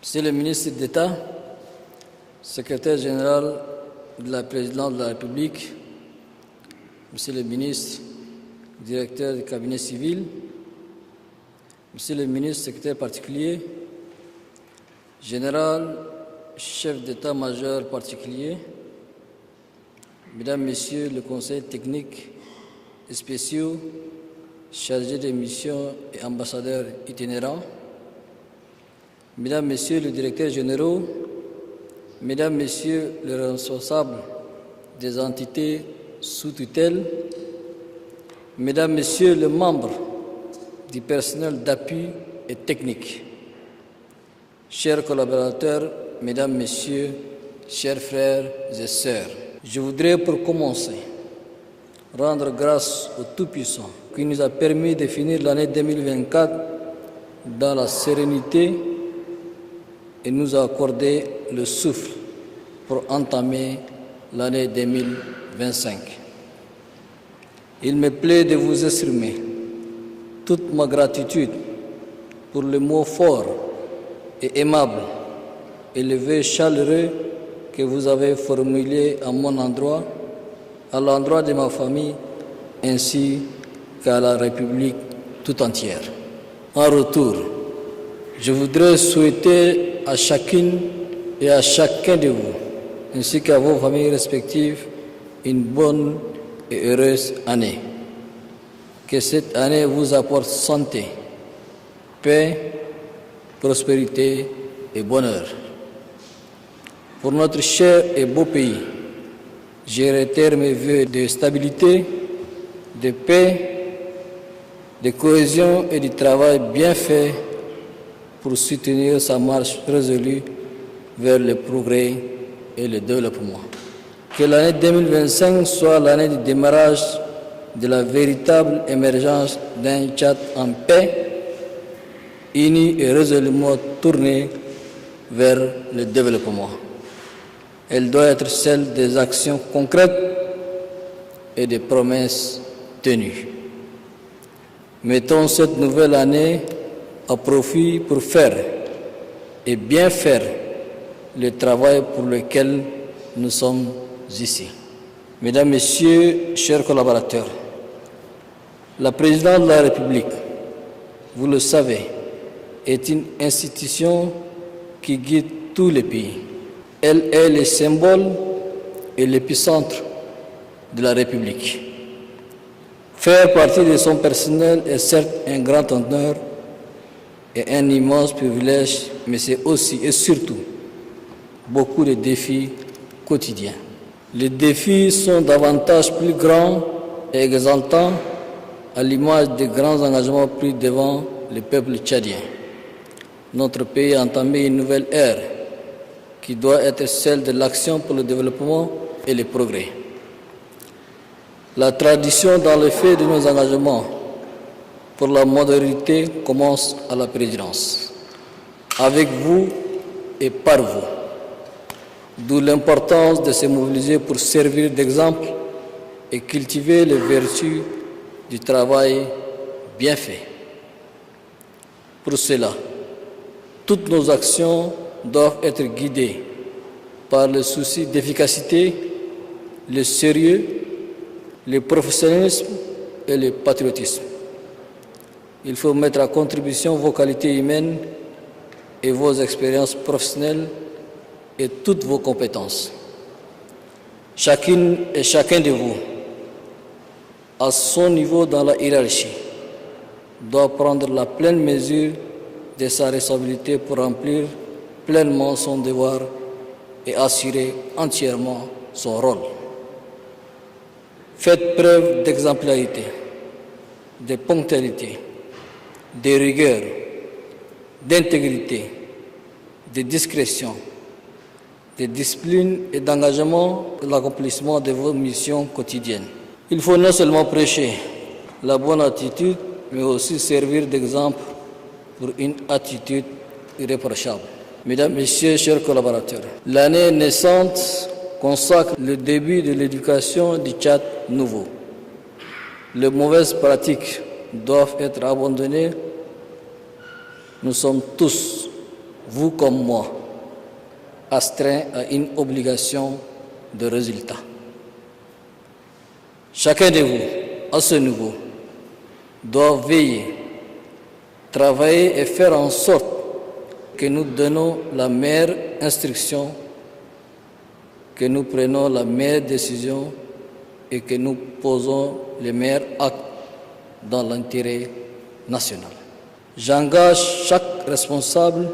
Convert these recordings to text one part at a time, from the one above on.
Monsieur le ministre d'État, secrétaire général de la présidence de la République, Monsieur le ministre, directeur du cabinet civil, Monsieur le ministre, secrétaire particulier, général, chef d'état-major particulier, Mesdames, Messieurs le conseil technique et spéciaux, chargés de missions et ambassadeurs itinérants, Mesdames, Messieurs les directeurs généraux, Mesdames, Messieurs les responsables des entités sous tutelle, Mesdames, Messieurs les membres du personnel d'appui et technique, chers collaborateurs, Mesdames, Messieurs, chers frères et sœurs, je voudrais pour commencer rendre grâce au Tout-Puissant qui nous a permis de finir l'année 2024 dans la sérénité et nous a accordé le souffle pour entamer l'année 2025. Il me plaît de vous exprimer toute ma gratitude pour les mots forts et aimables et les vœux chaleureux que vous avez formulés à mon endroit, à l'endroit de ma famille, ainsi qu'à la République tout entière. En retour, je voudrais souhaiter à chacune et à chacun de vous, ainsi qu'à vos familles respectives, une bonne et heureuse année. Que cette année vous apporte santé, paix, prospérité et bonheur. Pour notre cher et beau pays, je réitère mes vœux de stabilité, de paix, de cohésion et du travail bien fait pour soutenir sa marche résolue vers le progrès et le développement. Que l'année 2025 soit l'année du démarrage de la véritable émergence d'un Tchad en paix, uni et résolument tourné vers le développement. Elle doit être celle des actions concrètes et des promesses tenues. Mettons cette nouvelle année à profit pour faire et bien faire le travail pour lequel nous sommes ici. Mesdames, Messieurs, chers collaborateurs, la présidence de la République, vous le savez, est une institution qui guide tous les pays. Elle est le symbole et l'épicentre de la République. Faire partie de son personnel est certes un grand honneur et un immense privilège, mais c'est aussi et surtout beaucoup de défis quotidiens. Les défis sont davantage plus grands et exaltants à l'image des grands engagements pris devant le peuple tchadien. Notre pays a entamé une nouvelle ère qui doit être celle de l'action pour le développement et le progrès. La tradition dans le fait de nos engagements pour la modernité commence à la présidence, avec vous et par vous. D'où l'importance de se mobiliser pour servir d'exemple et cultiver les vertus du travail bien fait. Pour cela, toutes nos actions doivent être guidées par le souci d'efficacité, le sérieux, le professionnalisme et le patriotisme. Il faut mettre à contribution vos qualités humaines et vos expériences professionnelles et toutes vos compétences. Chacune et chacun de vous, à son niveau dans la hiérarchie, doit prendre la pleine mesure de sa responsabilité pour remplir pleinement son devoir et assurer entièrement son rôle. Faites preuve d'exemplarité, de ponctualité, de rigueur, d'intégrité, de discrétion, de discipline et d'engagement pour l'accomplissement de vos missions quotidiennes. Il faut non seulement prêcher la bonne attitude, mais aussi servir d'exemple pour une attitude irréprochable. Mesdames, Messieurs, chers collaborateurs, l'année naissante consacre le début de l'éducation du Tchad nouveau. Les mauvaises pratiques doivent être abandonnées. Nous sommes tous vous comme moi, astreints à une obligation de résultat. Chacun de vous, à ce niveau, doit veiller, travailler et faire en sorte que nous donnons la meilleure instruction, que nous prenons la meilleure décision et que nous posons les meilleurs actes dans l'intérêt national. J'engage chaque responsable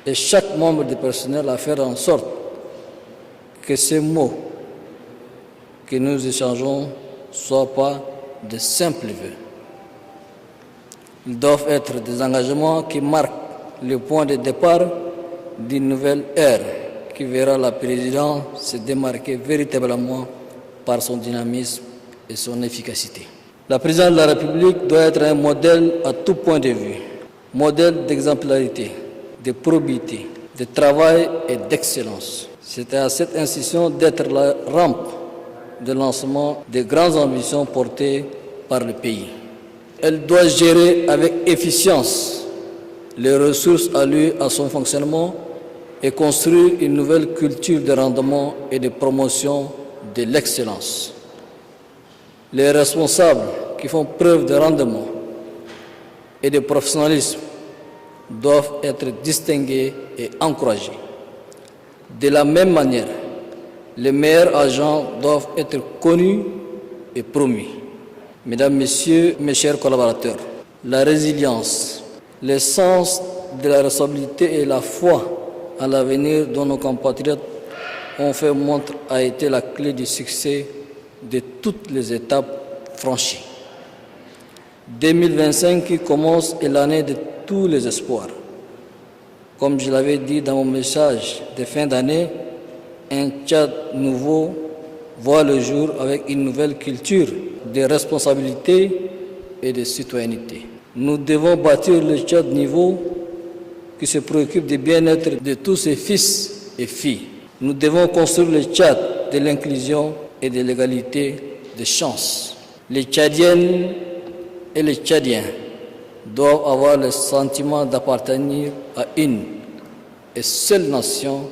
et chaque membre du personnel à faire en sorte que ces mots que nous échangeons ne soient pas de simples vœux. Ils doivent être des engagements qui marquent le point de départ d'une nouvelle ère qui verra la présidence se démarquer véritablement par son dynamisme et son efficacité. La présidence de la République doit être un modèle à tout point de vue, modèle d'exemplarité, de probité, de travail et d'excellence. C'est à cette institution d'être la rampe de lancement des grandes ambitions portées par le pays. Elle doit gérer avec efficience les ressources allouées à son fonctionnement et construire une nouvelle culture de rendement et de promotion de l'excellence. Les responsables qui font preuve de rendement et de professionnalisme doivent être distingués et encouragés. De la même manière, les meilleurs agents doivent être connus et promus. Mesdames, Messieurs, mes chers collaborateurs, la résilience, le sens de la responsabilité et la foi à l'avenir dont nos compatriotes ont fait montre a été la clé du succès de toutes les étapes franchies. 2025 qui commence est l'année de tous les espoirs. Comme je l'avais dit dans mon message de fin d'année, un Tchad nouveau voit le jour avec une nouvelle culture de responsabilité et de citoyenneté. Nous devons bâtir le Tchad nouveau qui se préoccupe du bien-être de tous ses fils et filles. Nous devons construire le Tchad de l'inclusion et de l'égalité des chances. Les Tchadiennes et les Tchadiens doivent avoir le sentiment d'appartenir à une et seule nation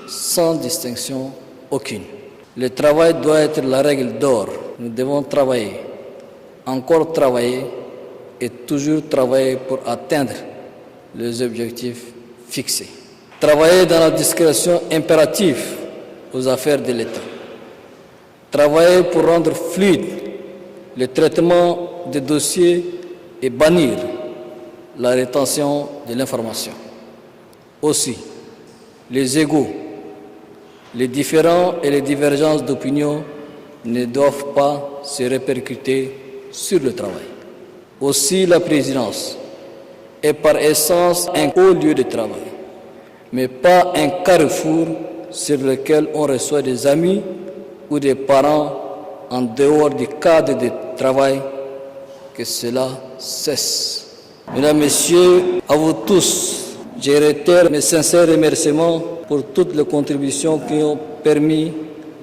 sans distinction aucune. Le travail doit être la règle d'or. Nous devons travailler, encore travailler et toujours travailler pour atteindre les objectifs fixés. Travailler dans la discrétion impérative aux affaires de l'État. Travailler pour rendre fluide le traitement des dossiers et bannir la rétention de l'information. Aussi, les égos, les différends et les divergences d'opinion ne doivent pas se répercuter sur le travail. Aussi, la présidence est par essence un haut lieu de travail, mais pas un carrefour sur lequel on reçoit des amis ou des parents en dehors du cadre de travail, que cela cesse. Mesdames, Messieurs, à vous tous, je réitère mes sincères remerciements pour toutes les contributions qui ont permis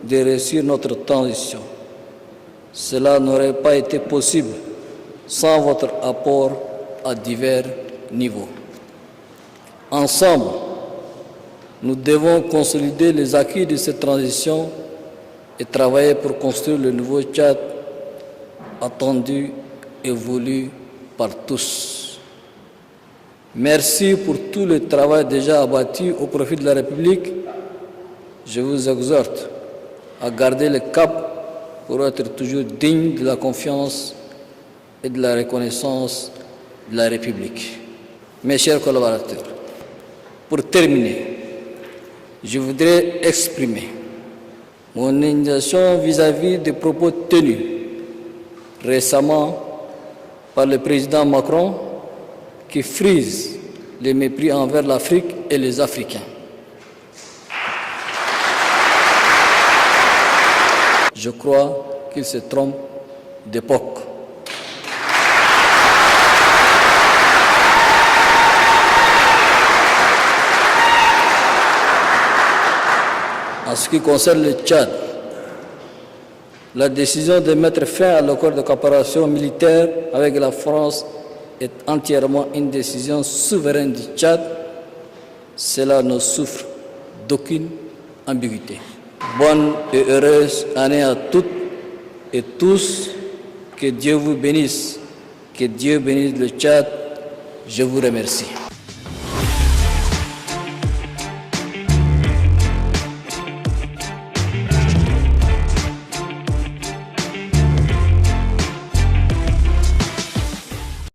de réussir notre transition. Cela n'aurait pas été possible sans votre apport à divers niveaux. Ensemble, nous devons consolider les acquis de cette transition et travailler pour construire le nouveau Tchad attendu et voulu par tous. Merci pour tout le travail déjà abattu au profit de la République. Je vous exhorte à garder le cap pour être toujours digne de la confiance et de la reconnaissance de la République. Mes chers collaborateurs, pour terminer, je voudrais exprimer mon indignation vis-à-vis des propos tenus récemment par le président Macron qui frise les mépris envers l'Afrique et les Africains. Je crois qu'il se trompe d'époque. En ce qui concerne le Tchad, la décision de mettre fin à l'accord de coopération militaire avec la France est entièrement une décision souveraine du Tchad Cela ne souffre d'aucune ambiguïté. Bonne et heureuse année à toutes et tous. Que Dieu vous bénisse. Que Dieu bénisse le Tchad. Je vous remercie.